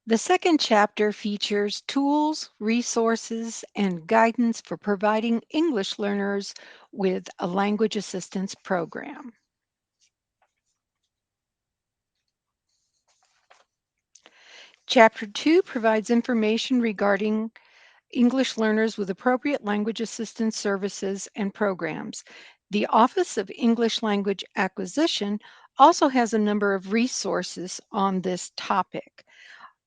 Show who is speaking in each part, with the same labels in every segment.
Speaker 1: The second chapter features tools, resources, and guidance for providing English learners with a language assistance program. Chapter 2 provides information regarding English learners with appropriate language assistance services and programs. The Office of English Language Acquisition also has a number of resources on this topic.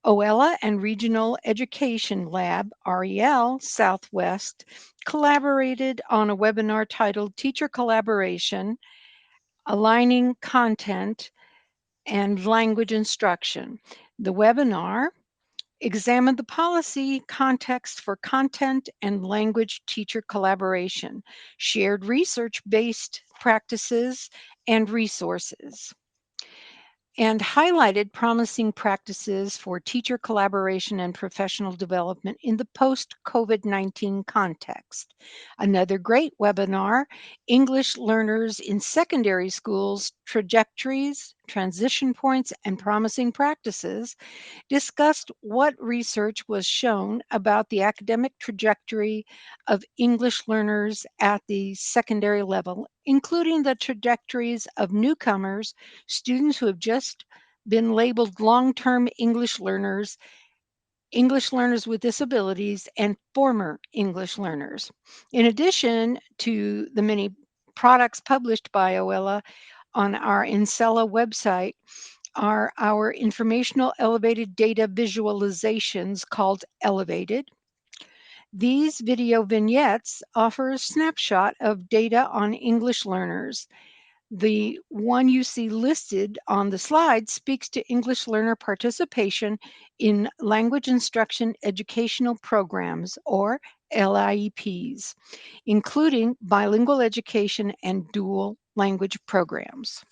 Speaker 1: OELA and Regional Education Lab, REL Southwest, collaborated on a webinar titled Teacher Collaboration, Aligning Content and Language Instruction. The webinar examined the policy context for content and language teacher collaboration, shared research based practices and resources, and highlighted promising practices for teacher collaboration and professional development in the post COVID 19 context. Another great webinar, English Learners in Secondary Schools Trajectories, Transition Points, and Promising Practices, discussed what research was shown about the academic trajectory of English learners at the secondary level, including the trajectories of newcomers, students who have just been labeled long term English learners with disabilities, and former English learners. In addition to the many products published by OELA on our Incella website, are our informational elevated data visualizations called Elevated. These video vignettes offer a snapshot of data on English learners. The one you see listed on the slide speaks to English learner participation in language instruction educational programs, or LIEPs, including bilingual education and dual language programs.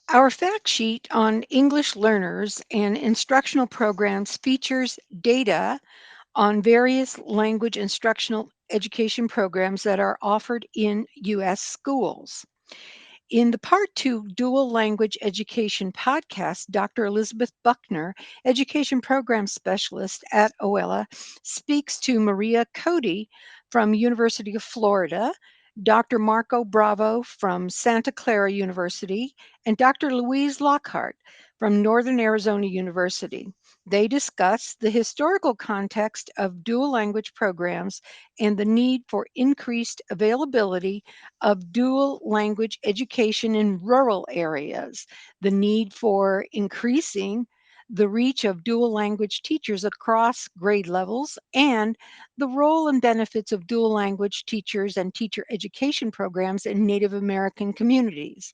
Speaker 1: Our fact sheet on English learners and instructional programs features data on various language instructional education programs that are offered in U.S. schools. In the Part 2 Dual Language Education podcast, Dr. Elizabeth Buckner, Education Program Specialist at OELA, speaks to Maria Cody from University of Florida, Dr. Marco Bravo from Santa Clara University, and Dr. Louise Lockhart from Northern Arizona University. They discuss the historical context of dual language programs and the need for increased availability of dual language education in rural areas, the need for increasing the reach of dual language teachers across grade levels, and the role and benefits of dual language teachers and teacher education programs in Native American communities.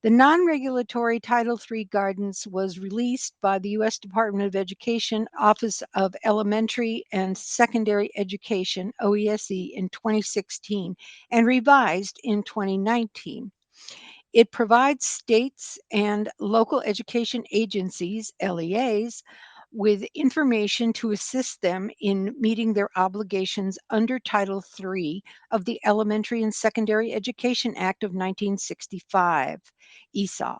Speaker 1: The non regulatory Title III guidance was released by the U.S. Department of Education Office of Elementary and Secondary Education, OESE, in 2016 and revised in 2019. It provides states and local education agencies, LEAs, with information to assist them in meeting their obligations under Title III of the Elementary and Secondary Education Act of 1965, ESA,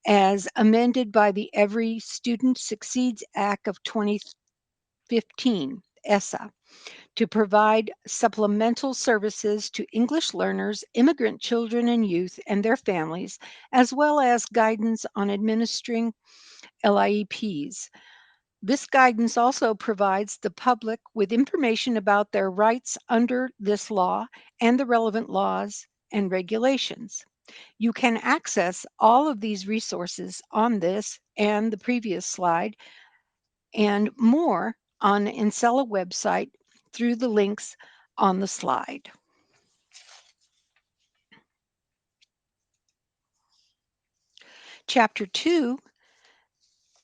Speaker 1: as amended by the Every Student Succeeds Act of 2015, ESSA, to provide supplemental services to English learners, immigrant children and youth, and their families, as well as guidance on administering LIEPs. This guidance also provides the public with information about their rights under this law and the relevant laws and regulations. You can access all of these resources on this and the previous slide and more on the Incella website through the links on the slide. Chapter 2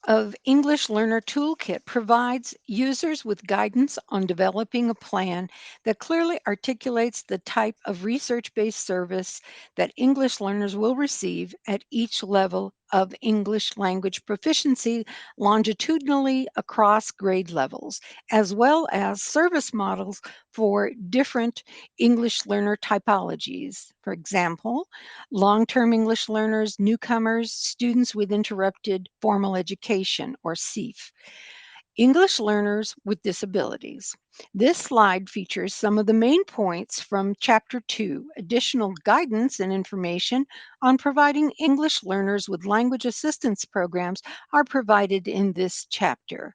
Speaker 1: of English Learner Toolkit provides users with guidance on developing a plan that clearly articulates the type of research based service that English learners will receive at each level of English language proficiency longitudinally across grade levels, as well as service models for different English learner typologies. For example, long-term English learners, newcomers, students with interrupted formal education, or SEEF. English learners with disabilities. This slide features some of the main points from Chapter 2. Additional guidance and information on providing English learners with language assistance programs are provided in this chapter.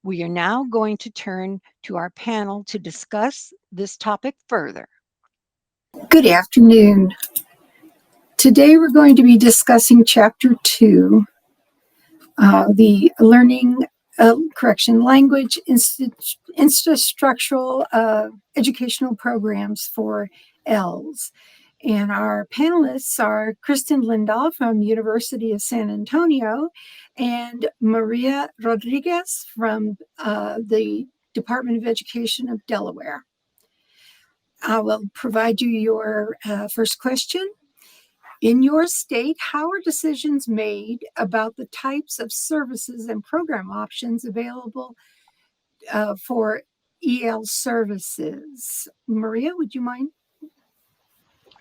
Speaker 1: We are now going to turn to our panel to discuss this topic further.
Speaker 2: Good afternoon. Today we're going to be discussing Chapter 2, the language infrastructural educational programs for ELs. And our panelists are Kristen Lindahl from University of San Antonio and Maria Rodriguez from the Department of Education of Delaware. I will provide you your first question. In your state, how are decisions made about the types of services and program options available for EL services? Maria, would you mind?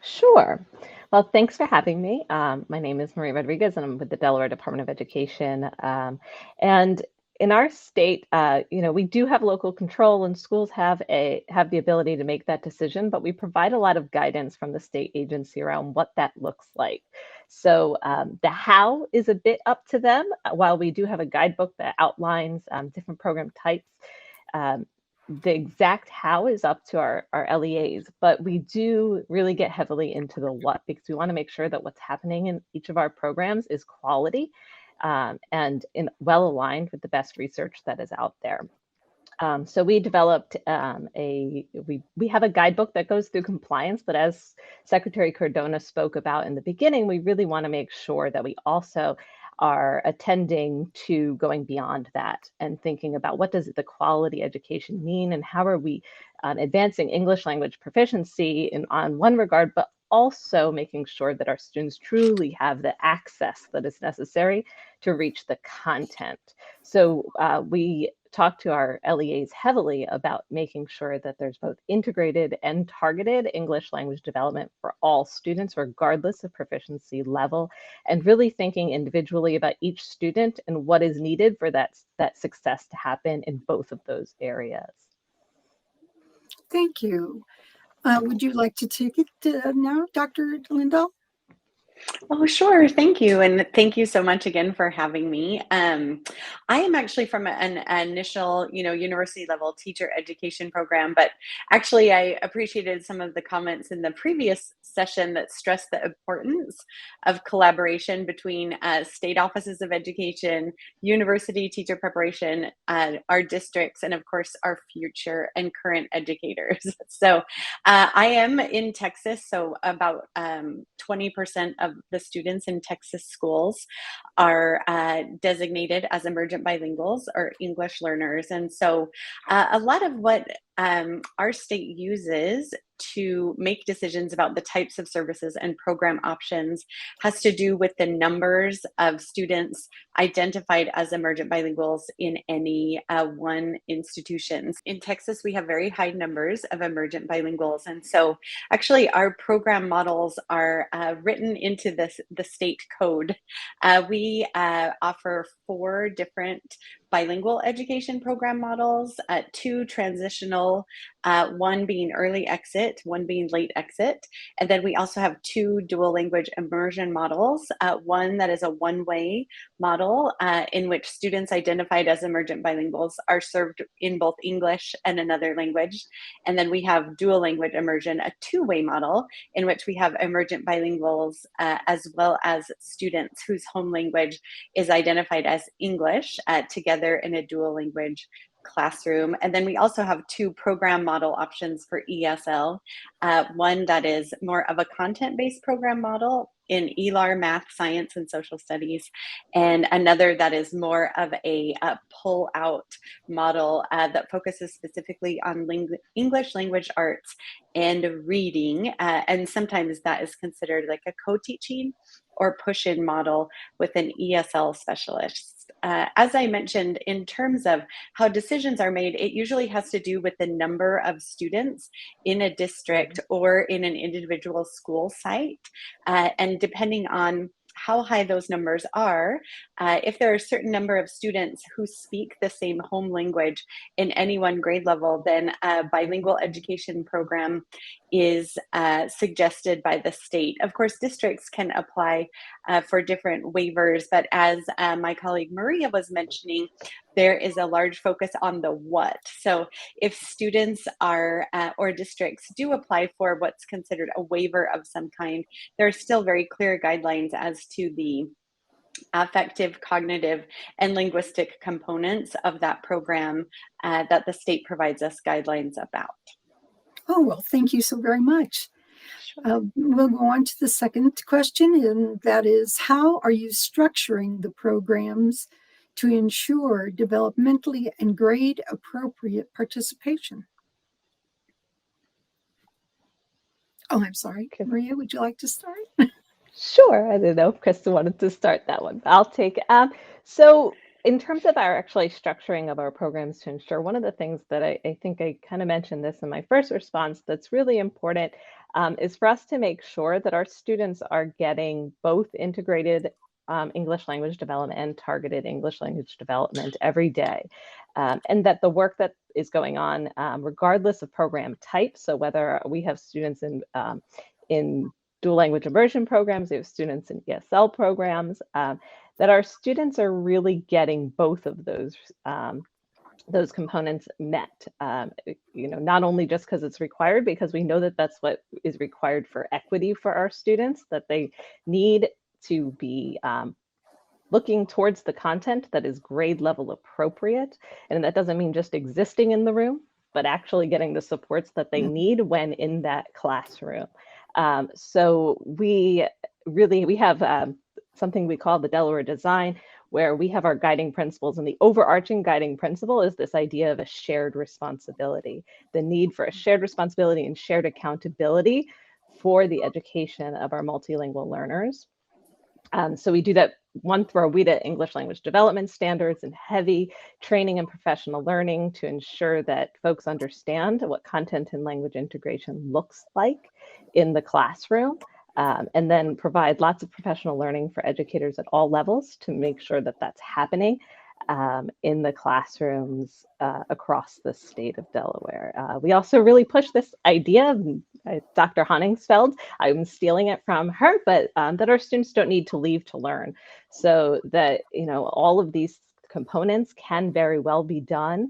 Speaker 3: Sure. Well, thanks for having me. My name is Maria Rodriguez, and I'm with the Delaware Department of Education. And in our state, we do have local control, and schools have the ability to make that decision, but we provide a lot of guidance from the state agency around what that looks like. So the how is a bit up to them. While we do have a guidebook that outlines different program types, the exact how is up to our LEAs, but we do really get heavily into the what, because we want to make sure that what's happening in each of our programs is quality and well aligned with the best research that is out there. So we developed we have a guidebook that goes through compliance, but as Secretary Cardona spoke about in the beginning, we really want to make sure that we also are attending to going beyond that and thinking about what does the quality education mean and how are we advancing English language proficiency on one regard, but also making sure that our students truly have the access that is necessary to reach the content. So we talk to our LEAs heavily about making sure that there's both integrated and targeted English language development for all students, regardless of proficiency level, and really thinking individually about each student and what is needed for that success to happen in both of those areas.
Speaker 2: Thank you. Would you like to take it now, Dr. Lindahl?
Speaker 4: Oh, sure. Thank you. And thank you so much again for having me. I am actually from an initial, university level teacher education program, but actually I appreciated some of the comments in the previous session that stressed the importance of collaboration between state offices of education, university teacher preparation, our districts, and of course, our future and current educators. So I am in Texas, so about 20% of the students in Texas schools are designated as emergent bilinguals or English learners. And so a lot of what our state uses to make decisions about the types of services and program options has to do with the numbers of students identified as emergent bilinguals in any one institution. In Texas, we have very high numbers of emergent bilinguals. And so actually our program models are written into the state code. We offer 4 different bilingual education program models, 2 transitional, 1 being early exit, 1 being late exit. And then we also have 2 dual language immersion models, one that is a one-way model in which students identified as emergent bilinguals are served in both English and another language. And then we have dual language immersion, a 2-way model in which we have emergent bilinguals as well as students whose home language is identified as English together in a dual language classroom. And then we also have 2 program model options for ESL. One that is more of a content-based program model in ELAR, math, science, and social studies, and another that is more of a pull-out model that focuses specifically on English language arts and reading, and sometimes that is considered like a co-teaching or push-in model with an ESL specialist. As I mentioned, in terms of how decisions are made, it usually has to do with the number of students in a district or in an individual school site. And depending on how high those numbers are, if there are a certain number of students who speak the same home language in any one grade level, then a bilingual education program is suggested by the state. Of course, districts can apply for different waivers, but as my colleague Maria was mentioning, there is a large focus on the what. So if students are or districts do apply for what's considered a waiver of some kind, there are still very clear guidelines as to the affective, cognitive, and linguistic components of that program that the state provides us guidelines about.
Speaker 2: Oh, well, thank you so very much. We'll go on to the second question, and that is, how are you structuring the programs to ensure developmentally and grade appropriate participation? Oh, I'm sorry. Maria, would you like to start?
Speaker 3: Sure. I don't know if Kristen wanted to start that one, but I'll take it. So in terms of our actually structuring of our programs to ensure, one of the things that I think I kind of mentioned this in my first response that's really important is for us to make sure that our students are getting both integrated English language development and targeted English language development every day. And that the work that is going on, regardless of program type, so whether we have students in dual language immersion programs, we have students in ESL programs, that our students are really getting both of those components met. Not only just because it's required, because we know that that's what is required for equity for our students, that they need to be looking towards the content that is grade level appropriate. And that doesn't mean just existing in the room, but actually getting the supports that they need when in that classroom. So we have something we call the Delaware design, where we have our guiding principles, and the overarching guiding principle is this idea of a shared responsibility, the need for a shared responsibility and shared accountability for the education of our multilingual learners. So we do that through our OELA English language development standards and heavy training and professional learning to ensure that folks understand what content and language integration looks like in the classroom, and then provide lots of professional learning for educators at all levels to make sure that that's happening in the classrooms across the state of Delaware. We also really push this idea, Dr. Honningsfeld, I'm stealing it from her, but that our students don't need to leave to learn. So that, all of these components can very well be done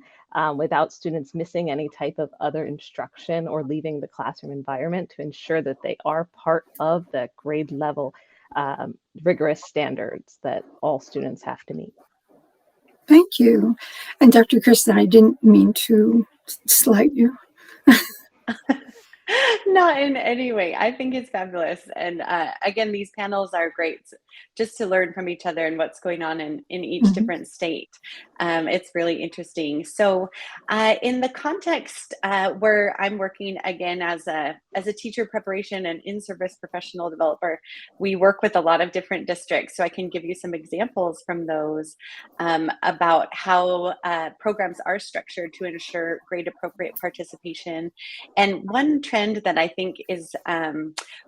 Speaker 3: without students missing any type of other instruction or leaving the classroom environment, to ensure that they are part of the grade level rigorous standards that all students have to meet.
Speaker 2: Thank you. And Dr. Kristen, I didn't mean to slight you.
Speaker 4: Not in any way. I think it's fabulous. And again, these panels are great just to learn from each other and what's going on in each different state. It's really interesting. So in the context where I'm working again as a teacher preparation and in-service professional developer, we work with a lot of different districts. So I can give you some examples from those about how programs are structured to ensure grade appropriate participation. And one trend that I think is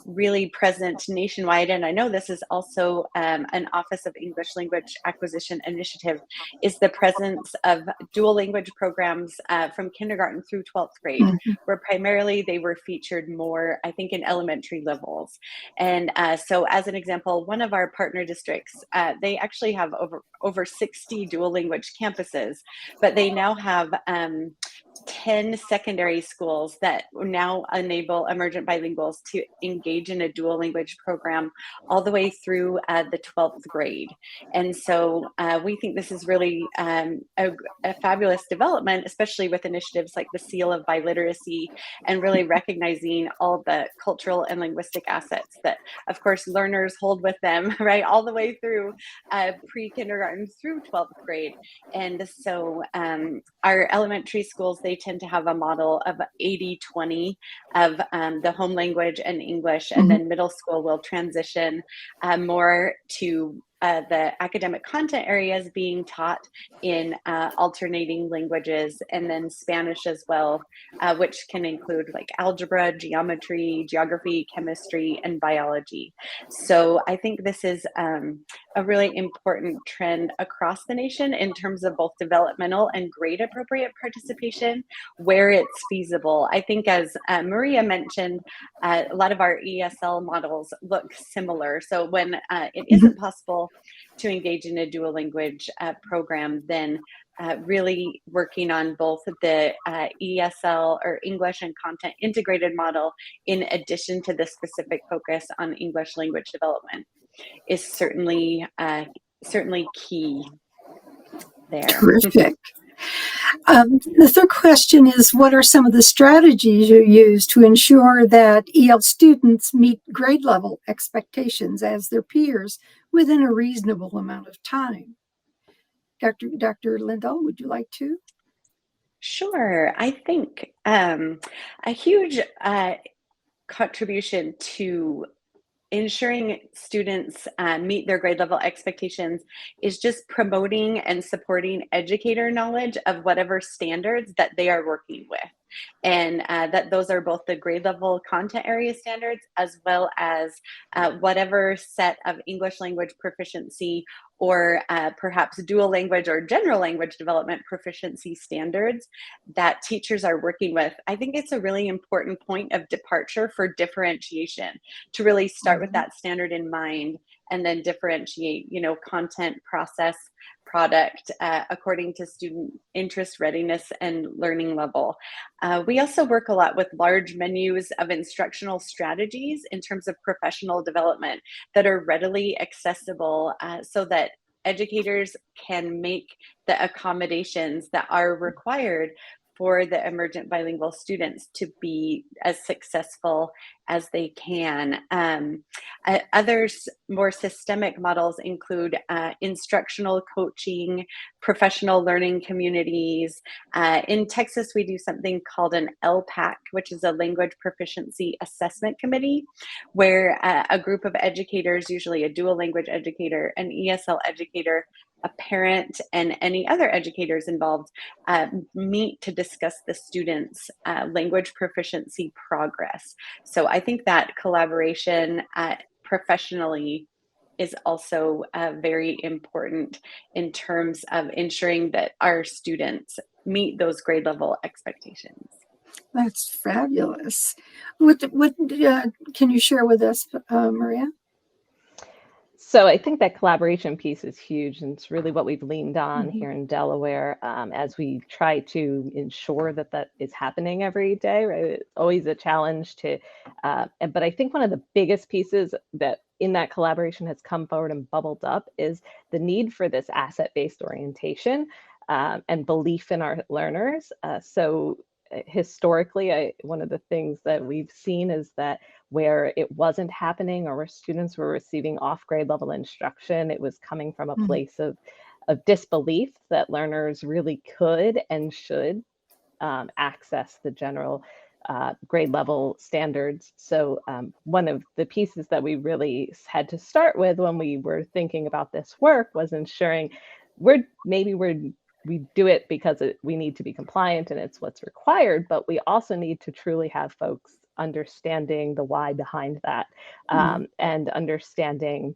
Speaker 4: really present nationwide, and I know this is also an Office of English Language Acquisition initiative, is the presence of dual language programs from kindergarten through 12th grade, where primarily they were featured more, I think, in elementary levels. And so as an example, one of our partner districts, they actually have over 60 dual language campuses, but they now have 10 secondary schools that now enable emergent bilinguals to engage in a dual language program all the way through the 12th grade. And so we think this is really a fabulous development, especially with initiatives like the Seal of Biliteracy, and really recognizing all the cultural and linguistic assets that, of course, learners hold with them, right, all the way through pre-kindergarten through 12th grade. And so our elementary schools, they tend to have a model of 80-20 of the home language and English, and then middle school will transition more to the academic content areas being taught in alternating languages, and then Spanish as well, which can include like algebra, geometry, geography, chemistry, and biology. So I think this is a really important trend across the nation in terms of both developmental and grade appropriate participation where it's feasible. I think, as Maria mentioned, a lot of our ESL models look similar. So when it isn't possible to engage in a dual language program, then really working on both the ESL or English and content integrated model, in addition to the specific focus on English language development, is certainly key there.
Speaker 2: Terrific. The third question is, what are some of the strategies you use to ensure that EL students meet grade level expectations as their peers within a reasonable amount of time? Dr. Lindahl, would you like to?
Speaker 4: Sure. I think a huge contribution to ensuring students meet their grade level expectations is just promoting and supporting educator knowledge of whatever standards that they are working with. And that those are both the grade level content area standards, as well as whatever set of English language proficiency or perhaps dual language or general language development proficiency standards that teachers are working with. I think it's a really important point of departure for differentiation, to really start with that standard in mind and then differentiate, content, process, product according to student interest, readiness, and learning level. We also work a lot with large menus of instructional strategies in terms of professional development that are readily accessible so that educators can make the accommodations that are required for the emergent bilingual students to be as successful as they can. Others more systemic models include instructional coaching, professional learning communities. In Texas, we do something called an LPAC, which is a language proficiency assessment committee, where a group of educators, usually a dual language educator, an ESL educator, a parent, and any other educators involved meet to discuss the students' language proficiency progress. So I think that collaboration professionally is also very important in terms of ensuring that our students meet those grade level expectations.
Speaker 2: That's fabulous. What can you share with us, Maria?
Speaker 3: So I think that collaboration piece is huge, and it's really what we've leaned on here in Delaware as we try to ensure that that is happening every day, right? It's always a challenge to, but I think one of the biggest pieces that in that collaboration has come forward and bubbled up is the need for this asset-based orientation and belief in our learners. So historically, one of the things that we've seen is that where it wasn't happening or where students were receiving off grade level instruction, it was coming from a place of disbelief that learners really could and should access the general grade level standards. So one of the pieces that we really had to start with when we were thinking about this work was ensuring we do it because we need to be compliant and it's what's required, but we also need to truly have folks understanding the why behind that and understanding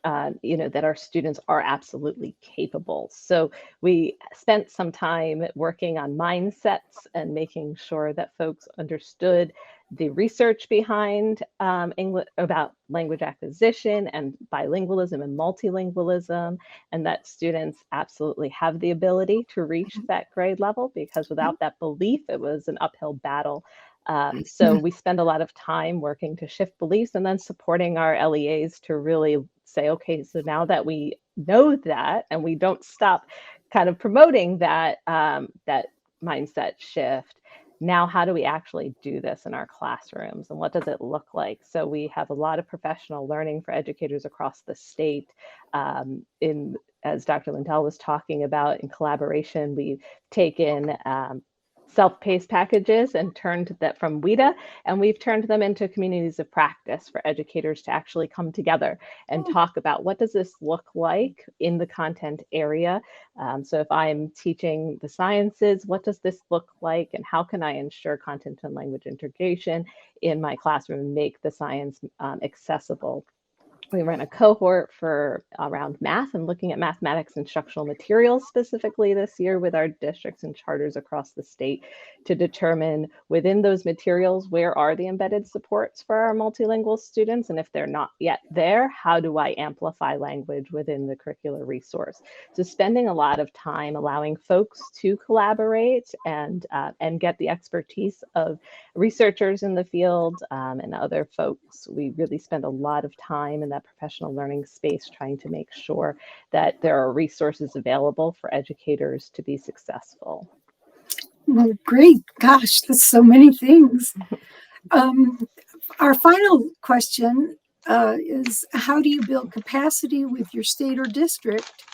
Speaker 3: that our students are absolutely capable. So we spent some time working on mindsets and making sure that folks understood the research behind about language acquisition and bilingualism and multilingualism, and that students absolutely have the ability to reach that grade level, because without that belief, it was an uphill battle So we spend a lot of time working to shift beliefs and then supporting our LEAs to really say, okay, so now that we know that and we don't stop kind of promoting that, that mindset shift, now how do we actually do this in our classrooms and what does it look like? So we have a lot of professional learning for educators across the state. As Dr. Lindahl was talking about, in collaboration, we've taken self-paced packages and turned that from WIDA, and we've turned them into communities of practice for educators to actually come together and talk about what does this look like in the content area. So if I'm teaching the sciences, what does this look like and how can I ensure content and language integration in my classroom and make the science accessible? We ran a cohort for around math and looking at mathematics instructional materials specifically this year with our districts and charters across the state to determine within those materials, where are the embedded supports for our multilingual students? And if they're not yet there, how do I amplify language within the curricular resource? So spending a lot of time allowing folks to collaborate and get the expertise of researchers in the field and other folks. We really spend a lot of time in that professional learning space trying to make sure that there are resources available for educators to be successful.
Speaker 2: Well, great. Gosh, that's so many things. Our final question is, how do you build capacity with your state or district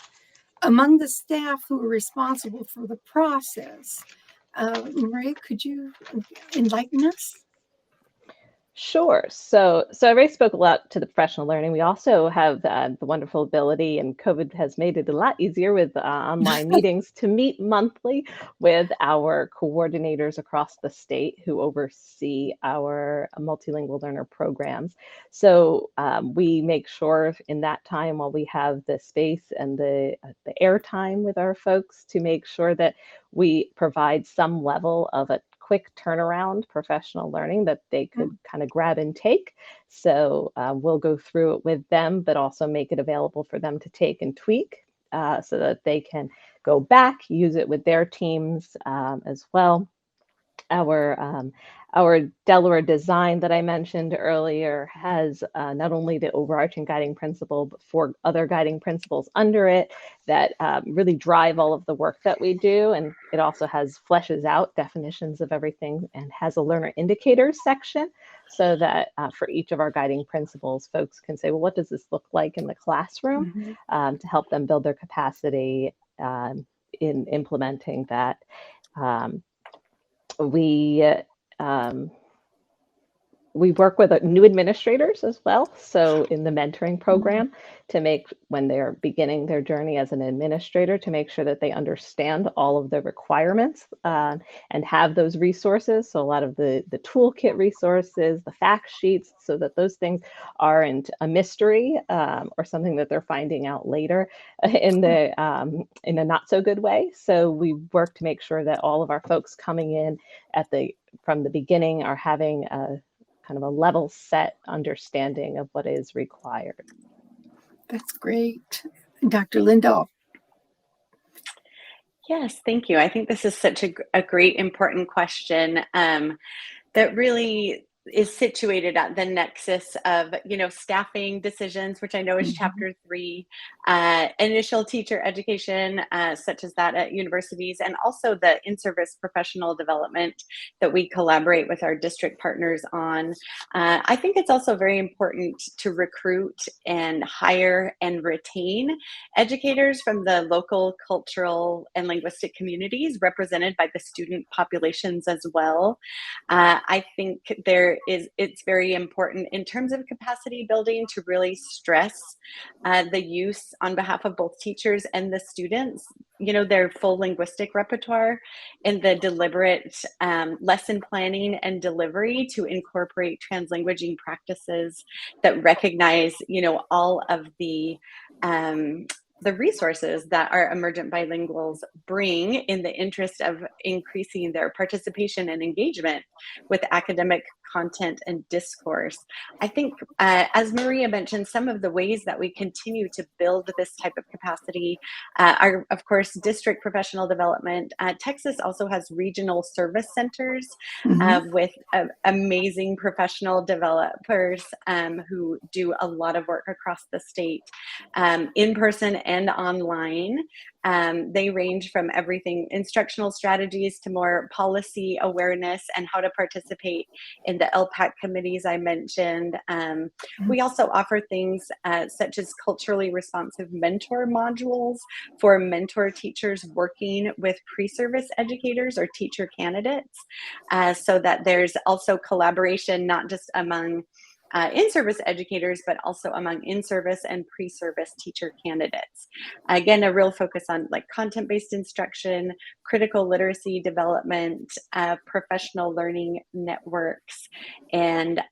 Speaker 2: among the staff who are responsible for the process? Maria, could you enlighten us?
Speaker 3: Sure. So I already spoke a lot to the professional learning. We also have the wonderful ability, and COVID has made it a lot easier with online meetings, to meet monthly with our coordinators across the state who oversee our multilingual learner programs. So we make sure in that time, while we have the space and the air time with our folks, to make sure that we provide some level of a quick turnaround professional learning that they could kind of grab and take. So we'll go through it with them, but also make it available for them to take and tweak so that they can go back, use it with their teams as well. Our Delaware design that I mentioned earlier has not only the overarching guiding principle, but 4 other guiding principles under it that really drive all of the work that we do. And it also fleshes out definitions of everything and has a learner indicators section so that for each of our guiding principles, folks can say, well, what does this look like in the classroom to help them build their capacity in implementing that. We work with new administrators as well. So in the mentoring program, to make, when they're beginning their journey as an administrator, to make sure that they understand all of the requirements and have those resources. So a lot of the toolkit resources, the fact sheets, so that those things aren't a mystery or something that they're finding out later in a not so good way. So we work to make sure that all of our folks coming in from the beginning are having a kind of a level set understanding of what is required.
Speaker 2: That's great. Dr. Lindahl.
Speaker 4: Yes, thank you. I think this is such a great, important question that really is situated at the nexus of, staffing decisions, which I know is chapter 3, initial teacher education, such as that at universities, and also the in-service professional development that we collaborate with our district partners on. I think it's also very important to recruit and hire and retain educators from the local cultural and linguistic communities represented by the student populations as well. I think it's very important in terms of capacity building to really stress the use on behalf of both teachers and the students, their full linguistic repertoire in the deliberate lesson planning and delivery to incorporate translanguaging practices that recognize, all of the resources that our emergent bilinguals bring in the interest of increasing their participation and engagement with academic content and discourse. I think, as Maria mentioned, some of the ways that we continue to build this type of capacity are, of course, district professional development. Texas also has regional service centers with amazing professional developers who do a lot of work across the state, in person and online. They range from everything instructional strategies to more policy awareness and how to participate in the LPAC committees I mentioned. We also offer things such as culturally responsive mentor modules for mentor teachers working with pre-service educators or teacher candidates, so that there's also collaboration not just among in-service educators, but also among in-service and pre-service teacher candidates. Again, a real focus on like content-based instruction, critical literacy development, professional learning networks, and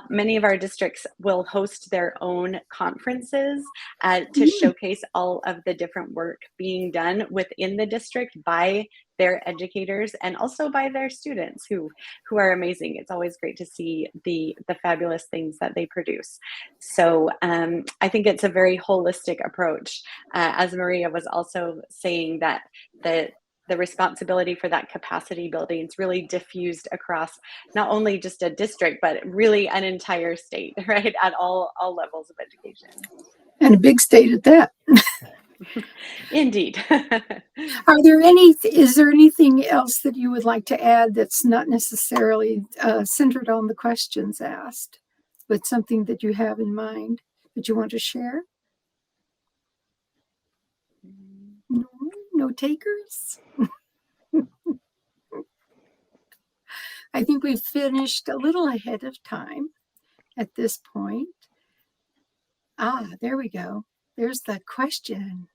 Speaker 4: many of our districts will host their own conferences to showcase all of the different work being done within the district by their educators and also by their students who are amazing. It's always great to see the fabulous things that they produce. So I think it's a very holistic approach. As Maria was also saying, that the responsibility for that capacity building is really diffused across not only just a district, but really an entire state, right? At all levels of education.
Speaker 2: And a big state at that.
Speaker 4: Indeed.
Speaker 2: Is there anything else that you would like to add that's not necessarily centered on the questions asked, but something that you have in mind that you want to share? No takers? I think we've finished a little ahead of time at this point. There we go. There's the question.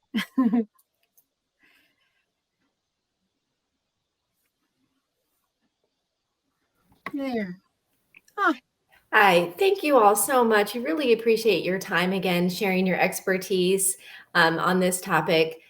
Speaker 2: There.
Speaker 5: Hi, thank you all so much. I really appreciate your time again, sharing your expertise on this topic.